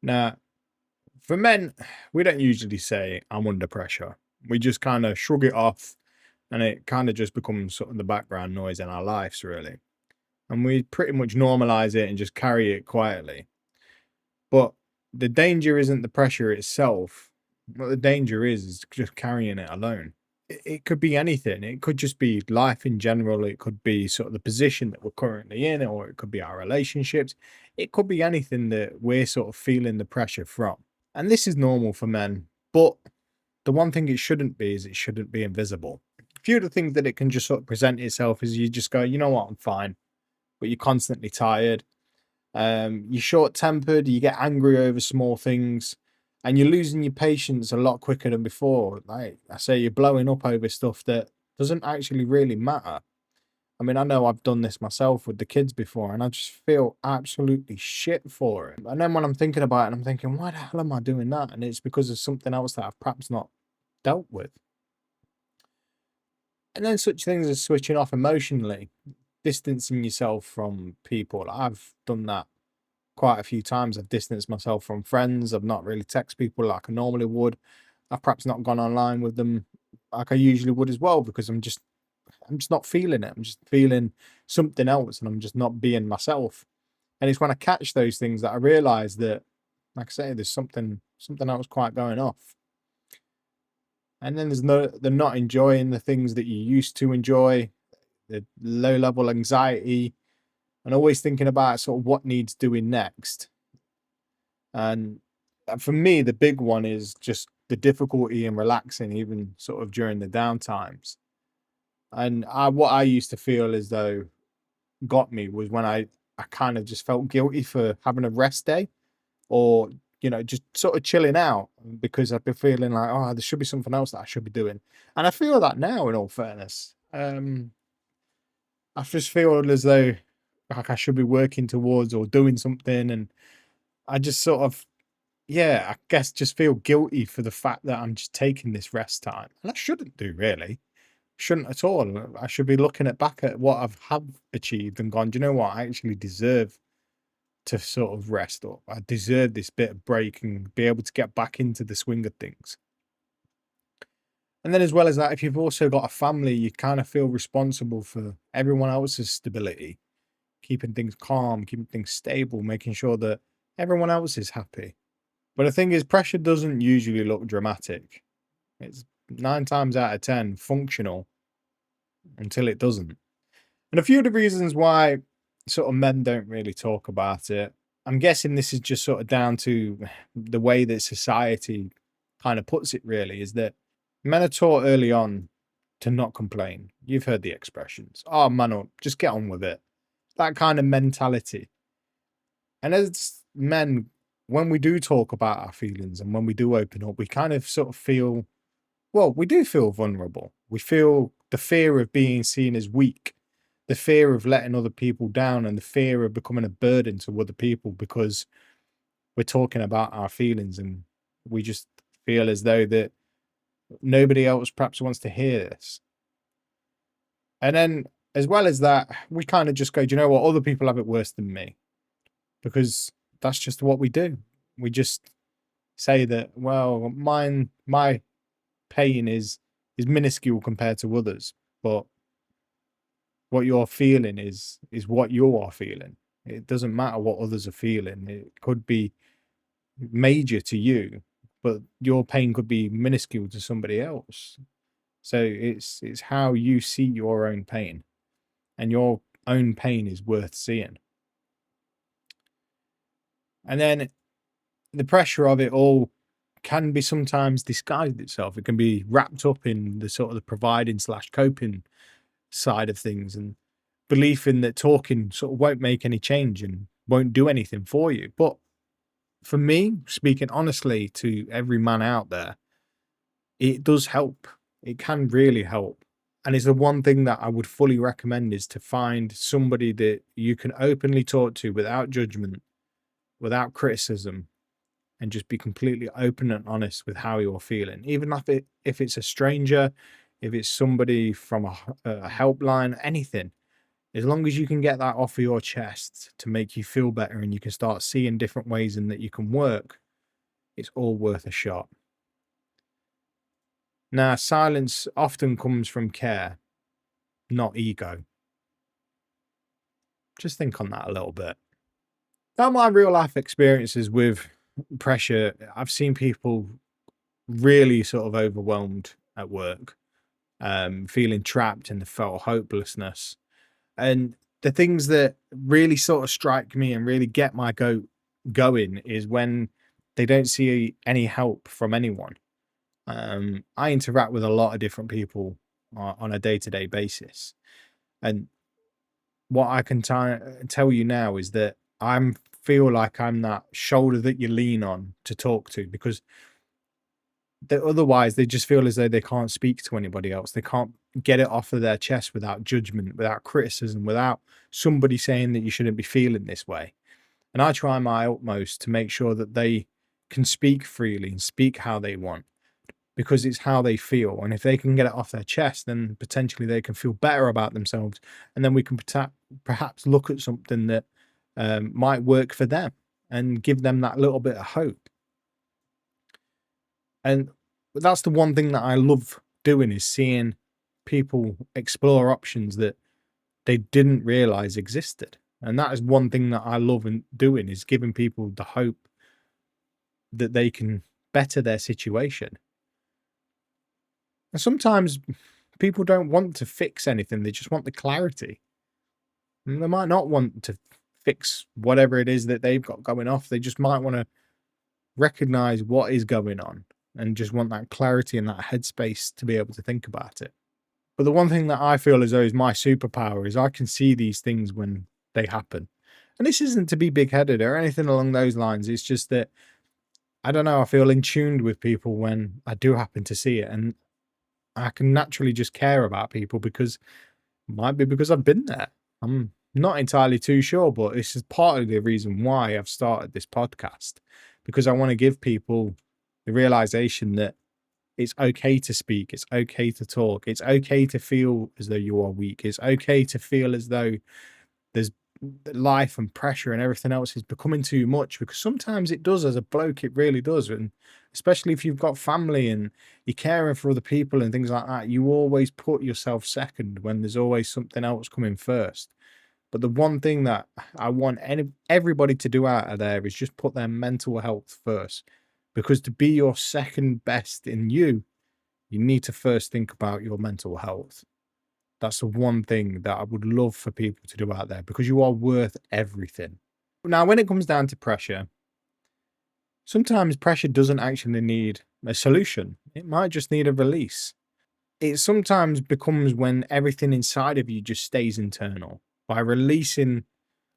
Now, for men, we don't usually say, I'm under pressure. We just kind of shrug it off and it kind of just becomes sort of the background noise in our lives, really. And we pretty much normalize it and just carry it quietly. But the danger isn't the pressure itself. What the danger is just carrying it alone. It could be anything. It could just be life in general. It could be sort of the position that we're currently in, or it could be our relationships. It could be anything that we're sort of feeling the pressure from. And this is normal for men, but the one thing it shouldn't be is it shouldn't be invisible. A few of the things that it can just sort of present itself is you just go, you know what, I'm fine, but you're constantly tired. You're short tempered, you get angry over small things, and you're losing your patience a lot quicker than before. Like I say, you're blowing up over stuff that doesn't actually really matter. I mean, I know I've done this myself with the kids before, and I just feel absolutely shit for it. And then when I'm thinking about it, I'm thinking, why the hell am I doing that? And it's because of something else that I've perhaps not dealt with. And then such things as switching off emotionally, distancing yourself from people. I've done that quite a few times. I've distanced myself from friends. I've not really text people like I normally would. I've perhaps not gone online with them like I usually would as well because I'm just not feeling it. I'm just feeling something else and I'm just not being myself. And it's when I catch those things that I realize that, like I say, there's something else quite going off. And then there's no the not enjoying the things that you used to enjoy, the low level anxiety, and always thinking about sort of what needs doing next. And for me, the big one is just the difficulty in relaxing, even sort of during the downtimes. And what I used to feel as though got me was when I kind of just felt guilty for having a rest day or just sort of chilling out because I've been feeling like, oh, there should be something else that I should be doing. And I feel that now, in all fairness. I just feel as though like I should be working towards or doing something. And I just sort of, yeah, I guess just feel guilty for the fact that I'm just taking this rest time. And I shouldn't do really. Shouldn't at all. I should be looking at back at what I've have achieved and gone, do you know what? I actually deserve to sort of rest up. I deserve this bit of break and be able to get back into the swing of things. And then as well as that, if you've also got a family, you kind of feel responsible for everyone else's stability, keeping things calm, keeping things stable, making sure that everyone else is happy. But the thing is, pressure doesn't usually look dramatic. It's 9 times out of 10 functional until it doesn't. And a few of the reasons why sort of men don't really talk about it, I'm guessing this is just sort of down to the way that society kind of puts it, really, is that men are taught early on to not complain. You've heard the expressions, oh, man up, just get on with it. That kind of mentality. And as men, when we do talk about our feelings and when we do open up, we kind of sort of feel, well, we do feel vulnerable. We feel the fear of being seen as weak, the fear of letting other people down, and the fear of becoming a burden to other people because we're talking about our feelings and we just feel as though that nobody else perhaps wants to hear this. And then, as well as that, we kind of just go, do you know what? Other people have it worse than me because that's just what we do. We just say that, well, my pain is minuscule compared to others, but what you're feeling is what you are feeling. It doesn't matter what others are feeling. It could be major to you, but your pain could be minuscule to somebody else. So it's how you see your own pain, and your own pain is worth seeing. And then the pressure of it all can be sometimes disguised itself. It can be wrapped up in the sort of the providing slash coping side of things and belief in that talking sort of won't make any change and won't do anything for you. But for me, speaking honestly to every man out there, it does help. It can really help. And it's the one thing that I would fully recommend is to find somebody that you can openly talk to without judgment, without criticism, and just be completely open and honest with how you're feeling. Even if it's a stranger, if it's somebody from a helpline, anything, As long as you can get that off of your chest to make you feel better and you can start seeing different ways in that you can work, it's all worth a shot. Now, silence often comes from care, not ego. Just think on that a little bit. Now, my real life experiences with pressure, I've seen people really sort of overwhelmed at work, feeling trapped and felt hopelessness. And the things that really sort of strike me and really get my goat going is when they don't see any help from anyone. I interact with a lot of different people on a day-to-day basis, and what I can tell you now is that I'm feel like I'm that shoulder that you lean on to talk to, because otherwise they just feel as though they can't speak to anybody else. They can't get it off of their chest without judgment, without criticism, without somebody saying that you shouldn't be feeling this way. And I try my utmost to make sure that they can speak freely and speak how they want, because it's how they feel. And if they can get it off their chest, then potentially they can feel better about themselves. And then we can perhaps look at something that might work for them and give them that little bit of hope. And that's the one thing that I love doing, is seeing people explore options that they didn't realize existed. And that is one thing that I love doing, is giving people the hope that they can better their situation. And sometimes people don't want to fix anything. They just want the clarity. And they might not want to fix whatever it is that they've got going off. They just might want to recognize what is going on and just want that clarity and that headspace to be able to think about it. But the one thing that I feel as though is my superpower is I can see these things when they happen. And this isn't to be big-headed or anything along those lines. It's just that, I don't know, I feel in tune with people when I do happen to see it. And I can naturally just care about people, because it might be because I've been there. I'm not entirely too sure, but this is partly the reason why I've started this podcast, because I want to give people the realization that it's okay to speak. It's okay to talk. It's okay to feel as though you are weak. It's okay to feel as though there's life and pressure and everything else is becoming too much, because sometimes it does. As a bloke, it really does. And especially if you've got family and you're caring for other people and things like that, you always put yourself second when there's always something else coming first. But the one thing that I want everybody to do out of there is just put their mental health first, because to be your second best in you need to first think about your mental health. That's the one thing that I would love for people to do out there, because you are worth everything. Now, when it comes down to pressure, sometimes pressure doesn't actually need a solution. It might just need a release. It sometimes becomes when everything inside of you just stays internal. By releasing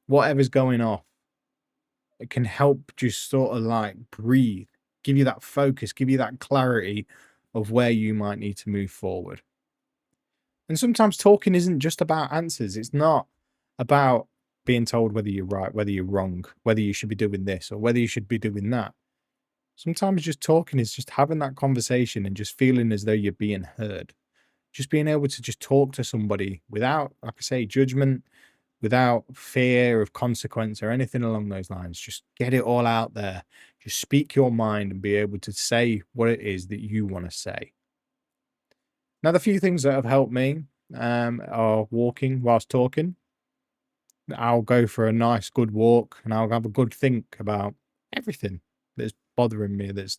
whatever's going off, it can help just sort of like breathe, give you that focus, give you that clarity of where you might need to move forward. And sometimes talking isn't just about answers. It's not about being told whether you're right, whether you're wrong, whether you should be doing this or whether you should be doing that. Sometimes just talking is just having that conversation and just feeling as though you're being heard. Just being able to just talk to somebody without, like I say, judgment, without fear of consequence or anything along those lines. Just get it all out there. Just speak your mind and be able to say what it is that you want to say. Now, the few things that have helped me are walking whilst talking. I'll go for a nice, good walk and I'll have a good think about everything that's bothering me, that's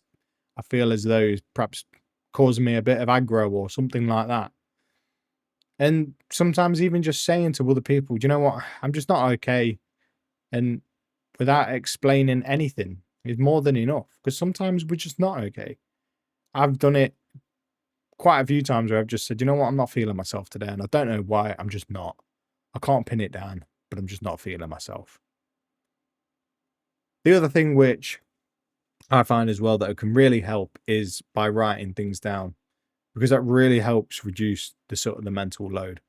I feel as though is perhaps causing me a bit of aggro or something like that. And sometimes even just saying to other people, do you know what, I'm just not okay. And without explaining anything is more than enough, because sometimes we're just not okay. I've done it quite a few times where I've just said, you know what, I'm not feeling myself today. And I don't know why, I'm just not. I can't pin it down, but I'm just not feeling myself. The other thing which I find as well that can really help is by writing things down, because that really helps reduce the sort of the mental load.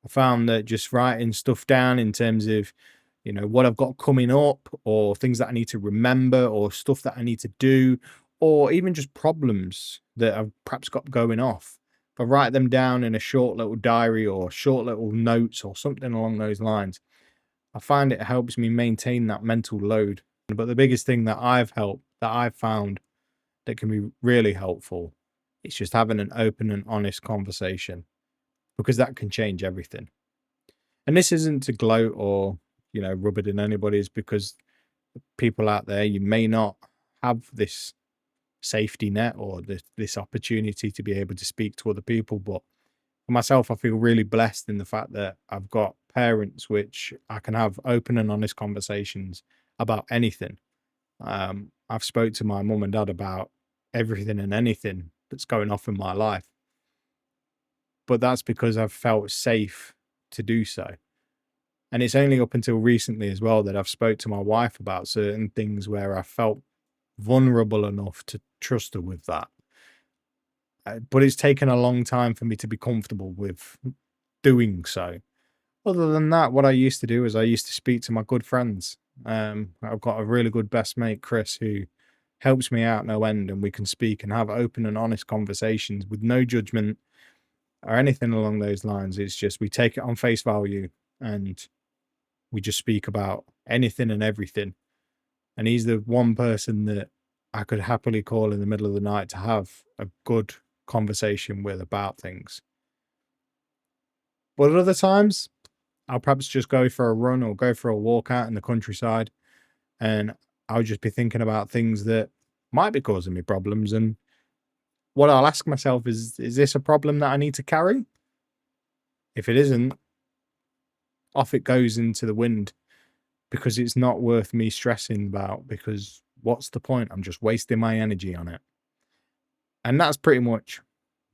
I found that just writing stuff down in terms of, you know, what I've got coming up or things that I need to remember or stuff that I need to do, or even just problems that I've perhaps got going off, if I write them down in a short little diary or short little notes or something along those lines, I find it helps me maintain that mental load. But the biggest thing that I've found that can be really helpful is just having an open and honest conversation, because that can change everything. And this isn't to gloat or, rub it in anybody's, because people out there, you may not have this safety net or this opportunity to be able to speak to other people. But for myself, I feel really blessed in the fact that I've got parents which I can have open and honest conversations about anything. I've spoke to my mum and dad about everything and anything that's going off in my life, but that's because I've felt safe to do so. And it's only up until recently as well that I've spoke to my wife about certain things where I felt vulnerable enough to trust her with that. But it's taken a long time for me to be comfortable with doing so. Other than that, what I used to do is I used to speak to my good friends. I've got a really good best mate, Chris, who helps me out no end, and we can speak and have open and honest conversations with no judgment or anything along those lines. It's just we take it on face value and we just speak about anything and everything. And he's the one person that I could happily call in the middle of the night to have a good conversation with about things. But at other times, I'll perhaps just go for a run or go for a walk out in the countryside, and I'll just be thinking about things that might be causing me problems. And what I'll ask myself is this a problem that I need to carry? If it isn't, off it goes into the wind, because it's not worth me stressing about, because what's the point? I'm just wasting my energy on it. And that's pretty much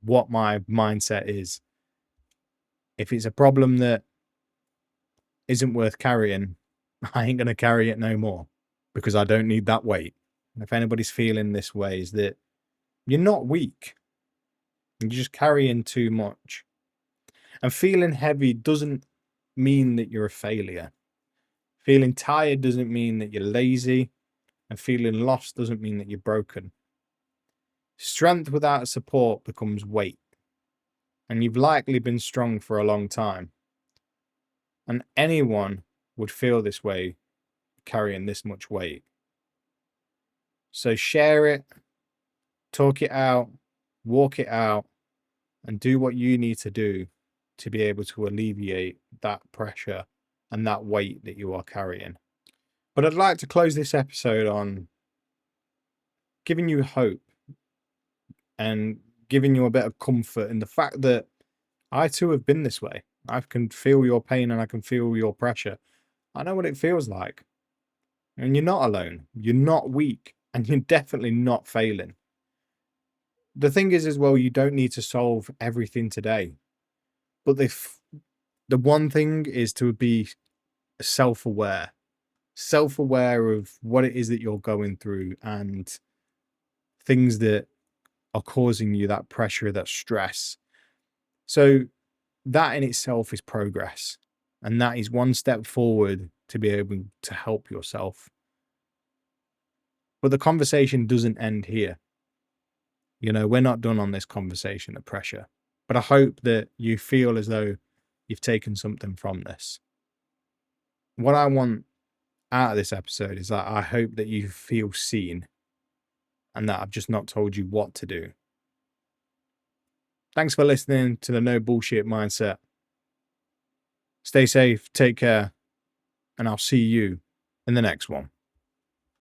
what my mindset is. If it's a problem that isn't worth carrying, I ain't going to carry it no more, because I don't need that weight. And if anybody's feeling this way, is that you're not weak. You're just carrying too much. And feeling heavy doesn't mean that you're a failure. Feeling tired doesn't mean that you're lazy. And feeling lost doesn't mean that you're broken. Strength without support becomes weight. And you've likely been strong for a long time. And anyone would feel this way carrying this much weight. So share it, talk it out, walk it out, and do what you need to do to be able to alleviate that pressure and that weight that you are carrying. But I'd like to close this episode on giving you hope and giving you a bit of comfort in the fact that I too have been this way. I can feel your pain and I can feel your pressure. I know what it feels like. And you're not alone. You're not weak. And you're definitely not failing. The thing is as well, you don't need to solve everything today. But the one thing is to be self-aware. Self-aware of what it is that you're going through and things that are causing you that pressure, that stress. So that in itself is progress. And that is one step forward to be able to help yourself. But the conversation doesn't end here. We're not done on this conversation of pressure. But I hope that you feel as though you've taken something from this. What I want out of this episode is that I hope that you feel seen and that I've just not told you what to do. Thanks for listening to the No Bullshit Mindset. Stay safe, take care, and I'll see you in the next one.